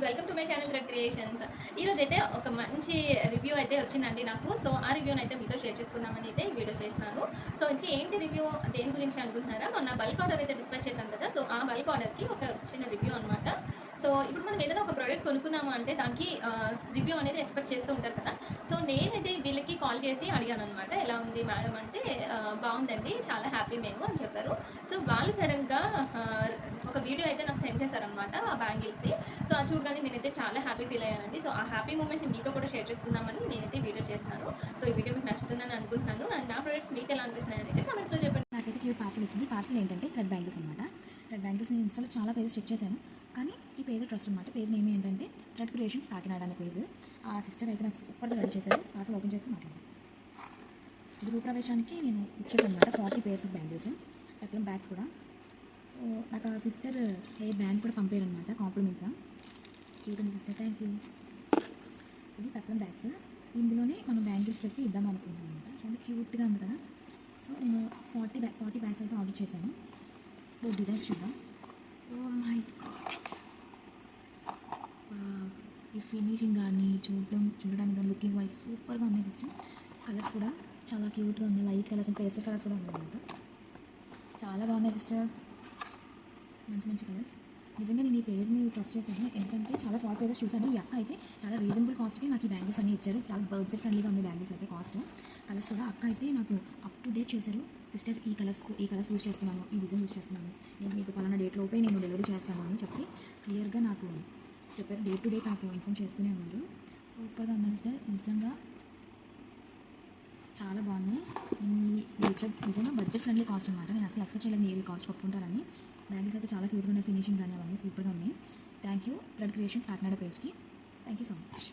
Welcome to my channel red creations. ఈరోజు అయితే ఒక మంచి రివ్యూ అయితే వచ్చిందండి నాకు. సో ఆ రివ్యూని అయితే మీతో షేర్ చేసుకుందామని అయితే ఈ వీడియో చేస్తున్నాను. సో ఇంకే ఏంటి రివ్యూ, దేని గురించి అనుకుంటున్నారా? మొన్న బల్క్ ఆర్డర్ అయితే డిస్పాచ్ చేశాను కదా. సో ఆ బల్క్ ఆర్డర్కి ఒక చిన్న రివ్యూ అనమాట. సో ఇప్పుడు మనం ఏదైనా ఒక ప్రోడక్ట్ కొనుక్కున్నాము అంటే దానికి రివ్యూ అనేది ఎక్స్పెక్ట్ చేస్తూ ఉంటారు కదా. సో నేనైతే వీళ్ళకి కాల్ చేసి అడిగాను అనమాట, ఎలా ఉంది మేడం అంటే బాగుందండి, చాలా హ్యాపీ మేము అని చెప్పారు. సో వాళ్ళు సడన్గా ఒక వీడియో అయితే నాకు సెండ్ చేశారనమాట ఆ బ్యాంగిల్స్ది. సో అది చూడగానే నేనైతే చాలా హ్యాపీ ఫీల్ అయ్యానండి. సో ఆ హ్యాపీ మూమెంట్ని మీతో కూడా షేర్ చేసుకుందామని నేనైతే వీడియో చేస్తున్నాను. సో ఈ వీడియో మీకు నచ్చుతుందని అనుకుంటున్నాను. అండ్ నా ప్రొడక్ట్స్ మీకు ఎలా అనిపిస్తున్నాయని అయితే కామెంట్స్లో చెప్పండి. నాకైతే క్యూట్ పార్సల్ వచ్చింది. పార్సల్ ఏంటంటే థ్రెడ్ బ్యాంగిల్స్ అనమాట. థ్రెడ్ బ్యాంగిల్స్ నేను ఇన్స్టాలో చాలా పేజెస్ చెక్ చేశాను, కానీ ఈ పేజ్ ట్రస్ట్ అనమాట. పేజ్ నేమ్ ఏంటంటే థ్రెడ్ క్రియేషన్స్ కాకినాడ అనే పేజ్. ఆ సిస్టర్ అయితే నాకు సూపర్గా రెడీ చేశారు. పార్సల్ ఓపెన్ చేస్తే మాట్లాడారు. గృహప్రవేశానికి నేను ఇచ్చేది అనమాట 40 pairs of bangles, peplum bags కూడా. నాకు ఆ సిస్టర్ హెయిర్ బ్యాండ్ కూడా పంపారనమాట కాంప్లిమెంట్గా. క్యూట్ ఉంది సిస్టర్, థ్యాంక్ యూ. ఇది పెప్లం బ్యాగ్స్. ఇందులోనే మనం బ్యాంగిల్స్ పెట్టి ఇద్దాం అనుకుంటున్నాం అనమాట. చూడండి క్యూట్గా ఉంది కదా. సో నేను 40 బ్యాగ్స్ అయితే ఆర్డర్ చేశాను. ఇప్పుడు డిజైన్స్ చూద్దాం. ఓ మై గాడ్, ఈ ఫినిషింగ్ కానీ చూడడానికి కానీ లుకింగ్ వైజ్ సూపర్గా ఉన్నాయి సిస్టర్. కలర్స్ కూడా చాలా క్యూట్గా ఉన్నాయి. Light colours and pastel colours కూడా ఉన్నాయి అనమాట. చాలా బాగున్నాయి సిస్టర్, మంచి మంచి కలర్స్. నిజంగా నేను ఈ పేజ్ని ట్రస్ట్ చేశాను, ఎందుకంటే చాలా ఫాల్ పేజెస్ చూశాను. ఈ అక్క అయితే చాలా రీజనబుల్ కాస్ట్కి నాకు ఈ బ్యాంగిల్స్ అన్నీ ఇచ్చారు. చాలా బడ్జెట్ ఫ్రెండ్లీగా ఉంది బ్యాంగిల్స్ అయితే కాస్ట్. కలర్స్ కూడా అక్క అయితే నాకు అప్ టు డేట్ చేశారు. సిస్టర్ ఈ కలర్స్ యూజ్ చేస్తున్నాను, ఈ డిజైన్ యూజ్ చేస్తున్నాను, నేను మీకు పలానా డేట్లోపే నేను డెలివరీ చేస్తాను అని చెప్పి క్లియర్గా నాకు చెప్పారు. డే టు డే నాకు ఇన్ఫామ్ చేస్తూనే ఉన్నారు. సూపర్గా ఉన్నాయి సిస్టర్, నిజంగా చాలా బాగున్నాయి. నిజంగా బడ్జెట్ ఫ్రెండ్లీ కాస్ట్ అనమాట. నేను అసలు ఎక్స్పెక్ట్ చేయలేదు మీరు కాస్ట్ పట్టుకుంటారని. బ్యాంగిల్స్ అయితే చాలా క్యూట్గా ఉన్నాయి, ఫినిషింగ్ కానీ అవన్నీ సూపర్గా ఉన్నాయి. Thank you thread creations Kakinada పేజ్కి. Thank you so much.